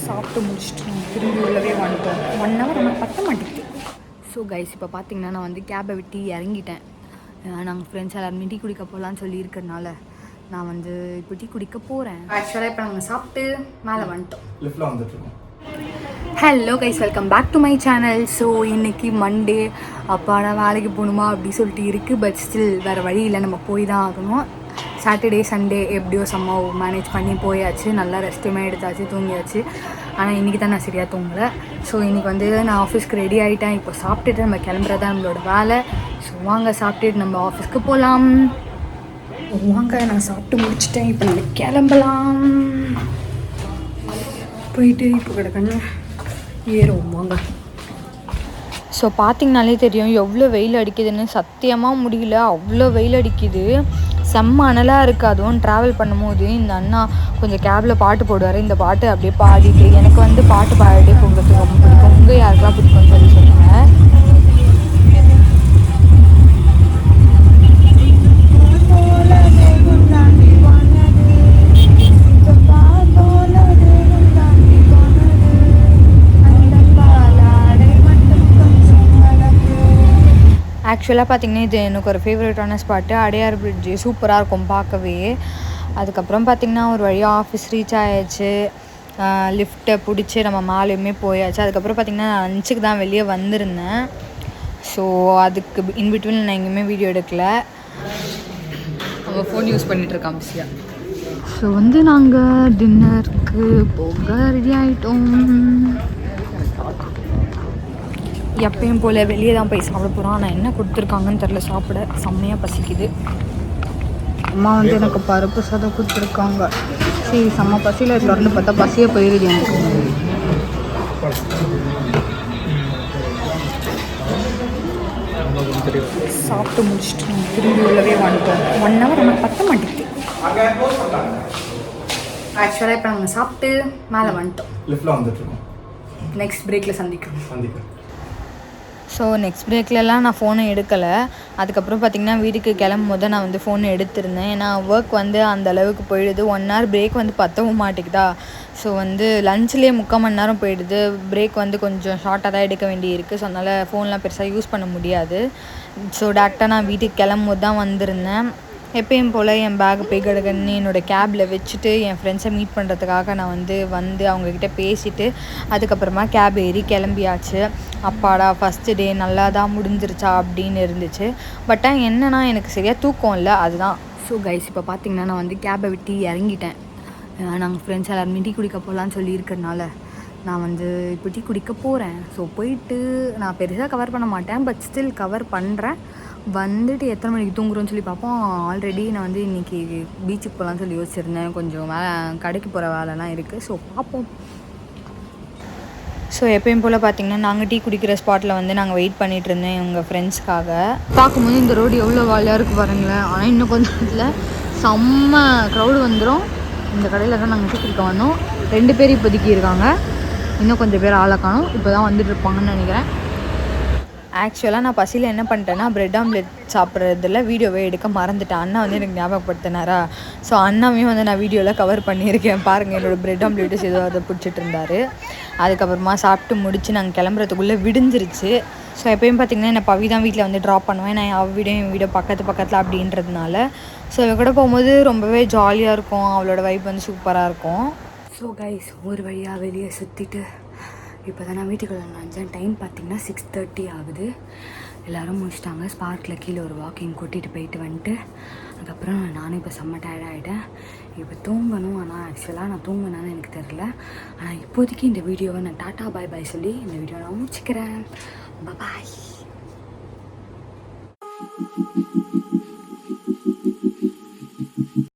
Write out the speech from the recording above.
சாப்பிட்டு முடிச்சுட்டு நம்ம திரும்பி உள்ளவே வந்துட்டோம். 1 ஹவர் நம்ம பற்ற மாட்டேங்குது. ஸோ கைஸ், இப்போ பார்த்தீங்கன்னா நான் வந்து கேபை விட்டு இறங்கிட்டேன். நாங்கள் ஃப்ரெண்ட்ஸ் எல்லாருமே டீ குடிக்க போகலான்னு சொல்லியிருக்கிறதுனால நான் வந்து இப்போ டீ குடிக்க போகிறேன். ஆக்சுவலாக இப்போ நாங்கள் சாப்பிட்டு மேலே வந்துட்டோம். லிஃப்ட்டில் வந்துட்டுருக்கோம். Hello guys, welcome back to my channel. So இன்றைக்கி மண்டே, அப்பாடா வேலைக்கு போகணுமா அப்படி சொல்லிட்டு இருக்குது. பட் ஸ்டில் வேறு வழி இல்லை, நம்ம போய் தான் ஆகணும். சாட்டர்டே சண்டே எப்படியோ செம்ம மேனேஜ் பண்ணி போயாச்சு. நல்லா ரெஸ்ட்டுமே எடுத்தாச்சு, தூங்கியாச்சு. ஆனால் இன்றைக்கி தான் நான் சரியாக தூங்கலை. ஸோ இன்றைக்கி வந்து நான் ஆஃபீஸ்க்கு ரெடி ஆகிட்டேன். இப்போ சாப்பிட்டுட்டு நம்ம கிளம்புறதா நம்மளோட வேலை. ஸோ வாங்க சாப்பிட்டுட்டு நம்ம ஆஃபீஸ்க்கு போகலாம். வாங்க, நான் சாப்பிட்டு முடிச்சிட்டேன். இப்போ நம்ம கிளம்பலாம். போயிட்டு இப்போ கிடக்கண்ணு ஏறுவோம் வாங்க. ஸோ பார்த்திங்கனாலே தெரியும் எவ்வளோ வெயில் அடிக்குதுன்னு. சத்தியமாக முடியல, அவ்வளோ வெயில் அடிக்குது. செம்ம அனலாக இருக்குது. அதுவும் ட்ராவல் பண்ணும்போது இந்த அண்ணா கொஞ்சம் கேபில் பாட்டு போடுவார். இந்த பாட்டு அப்படியே பாடிட்டு, எனக்கு வந்து பாட்டு பாடிட்டே போகிறதுக்கு ரொம்ப பிடிக்கும். உங்கள் யாருக்கெல்லாம் பிடிக்கும்னு சொல்லி சொல்லுங்கள். ஆக்சுவலாக பார்த்திங்கன்னா இது எனக்கு ஒரு ஃபேவரட்டான ஸ்பாட்டு. அடையார் பிரிட்ஜு சூப்பராக இருக்கும் பார்க்கவே. அதுக்கப்புறம் பார்த்திங்கன்னா ஒரு வழியாக ஆஃபீஸ் ரீச் ஆயாச்சு. லிஃப்ட்டை பிடிச்சி நம்ம மேலேயுமே போயாச்சு. அதுக்கப்புறம் பார்த்திங்கன்னா நான் லஞ்சுக்கு தான் வெளியே வந்திருந்தேன். ஸோ அதுக்கு இன்பிட்வீன் நான் எங்கேயுமே வீடியோ எடுக்கலை. அவள் ஃபோன் யூஸ் பண்ணிகிட்ருக்கான் பிஸியாக. ஸோ வந்து நாங்கள் டின்னருக்கு போக ரெடி ஆகிட்டோம். எப்பயும் போல் வெளியே தான் போய் சாப்பிட போகிறோம். ஆனால் என்ன கொடுத்துருக்காங்கன்னு தெரில, சாப்பிட செம்மையாக பசிக்குது. அம்மா வந்து எனக்கு பருப்பு சாதம் கொடுத்துருக்காங்க. சரி, செம்ம பசியில் திறந்து பார்த்தா பசியே போயிடுது எனக்கு. சாப்பிட்டு முடிச்சுட்டு நம்ம திரும்பி உள்ளவே வந்துட்டோம். 1 ஹவர் நம்ம பற்ற மாட்டேங்குது. ஆக்சுவலாக இப்போ நாங்கள் சாப்பிட்டு மேலே வந்துட்டோம். லிஃப்ட்டில் வந்துட்டுருக்கோம். நெக்ஸ்ட் பிரேக்கில் சந்திக்கிறோம். ஸோ நெக்ஸ்ட் பிரேக்லலாம் நான் ஃபோனை எடுக்கலை. அதுக்கப்புறம் பார்த்திங்கன்னா வீட்டுக்கு கிளம்பும் போது நான் வந்து ஃபோனை எடுத்திருந்தேன். ஏன்னா ஒர்க் வந்து அந்த அளவுக்கு போயிடுது. 1 ஹவர் பிரேக் வந்து பற்றவும் மாட்டேங்குதா. ஸோ வந்து லஞ்சிலே 3/4 மணி நேரம் போயிடுது. பிரேக் வந்து கொஞ்சம் ஷார்ட்டாக தான் எடுக்க வேண்டியிருக்கு. ஸோ அதனால் ஃபோன்லாம் பெருசாக யூஸ் பண்ண முடியாது. ஸோ டேரெக்டாக நான் வீட்டுக்கு கிளம்பும் போது தான் வந்திருந்தேன். எப்பயும் போல் என் பேக்கை போய் கிடக்குன்னு என்னோடய கேபில் வச்சுட்டு என் ஃப்ரெண்ட்ஸை மீட் பண்ணுறதுக்காக நான் வந்து அவங்கக்கிட்ட பேசிவிட்டு அதுக்கப்புறமா கேப் ஏறி கிளம்பியாச்சு. அப்பாடா ஃபஸ்ட்டு டே நல்லா தான் முடிஞ்சிருச்சா அப்படின்னு இருந்துச்சு. பட் என்னன்னா எனக்கு சரியாக தூக்கம் இல்லை, அதுதான். ஸோ கைஸ், இப்போ பார்த்திங்கன்னா நான் வந்து கேபை விட்டு இறங்கிட்டேன். நாங்கள் ஃப்ரெண்ட்ஸ் எல்லாருமே டீ குடிக்க போகலான்னு சொல்லியிருக்கிறதுனால நான் வந்து இப்போ டீ குடிக்க போகிறேன். ஸோ போயிட்டு நான் பெருசாக கவர் பண்ண மாட்டேன், பட் ஸ்டில் கவர் பண்ணுறேன். வந்துட்டு எத்தனை மணிக்கு தூங்குறோன்னு சொல்லி பார்ப்போம். ஆல்ரெடி நான் வந்து இன்றைக்கி பீச்சுக்கு போகலான்னு சொல்லி யோசிச்சிருந்தேன். கொஞ்சம் கடைக்கு போகிற வேலைலாம் இருக்குது. ஸோ பார்ப்போம். ஸோ எப்பயும் போல் பார்த்திங்கன்னா நாங்கள் டீ குடிக்கிற ஸ்பாட்டில் வந்து நாங்கள் வெயிட் பண்ணிகிட்டு இருந்தேன் எங்கள் ஃப்ரெண்ட்ஸ்க்காக. பார்க்கும்போது இந்த ரோடு எவ்வளோ வாலியாக இருக்குது பாருங்களேன். ஆனால் இன்னும் கொஞ்சம் நேரத்தில் செம்ம க்ரௌடு வந்துடும். இந்த கடையில் தான் நாங்கள் டீ குடிக்க வந்தோம். 2 பேர் இப்போதைக்கு இருக்காங்க, இன்னும் கொஞ்சம் பேர் ஆளை காணும். இப்போ தான் வந்துட்டு இருப்பாங்கன்னு நினைக்கிறேன். ஆக்சுவலாக நான் பசியில் என்ன பண்ணிட்டேன்னா ப்ரெட் ஆம்லெட் சாப்பிட்றதுல வீடியோவே எடுக்க மறந்துட்டேன். அண்ணா வந்து எனக்கு ஞாபகப்படுத்தினாரா. ஸோ அண்ணாவையும் வந்து நான் வீடியோவில் கவர் பண்ணியிருக்கேன். பாருங்கள், என்னோடய ப்ரெட் ஆம்லெட்ஸ் ஏதோ அதை பிடிச்சிட்டு இருந்தார். அதுக்கப்புறமா சாப்பிட்டு முடித்து நாங்கள் கிளம்புறதுக்குள்ளே விடிஞ்சிருச்சு. ஸோ எப்பயும் பார்த்திங்கன்னா என்னை பவி தான் வீட்டில் வந்து ட்ராப் பண்ணுவேன். நான் அவள் வீடும் என் வீடியோ பக்கத்தில் அப்படின்றதுனால ஸோ இவ கூட போகும்போது ரொம்பவே ஜாலியாக இருக்கும். அவளோட வைப் வந்து சூப்பராக இருக்கும். ஸோ கைஸ், ஒரு வழியாக வெளியே சுற்றிட்டு இப்போ தான் நான் வீட்டுக்குள்ள நினச்சேன். டைம் பார்த்திங்கன்னா 6:30 ஆகுது. எல்லோரும் முடிச்சிட்டாங்க. ஸ்பார்க்கில் கீழே ஒரு வாக்கிங் கூட்டிகிட்டு போயிட்டு வந்துட்டு அதுக்கப்புறம் நானும் இப்போ செம்ம டயர்ட் ஆகிட்டேன். இப்போ தூங்கணும். ஆனால் ஆக்சுவலாக நான் தூங்கினான்னு எனக்கு தெரில. ஆனால் இப்போதைக்கு இந்த வீடியோவை நான் டாட்டா பாய் பாய் சொல்லி இந்த வீடியோவை நான் முடிச்சுக்கிறேன். பாய்.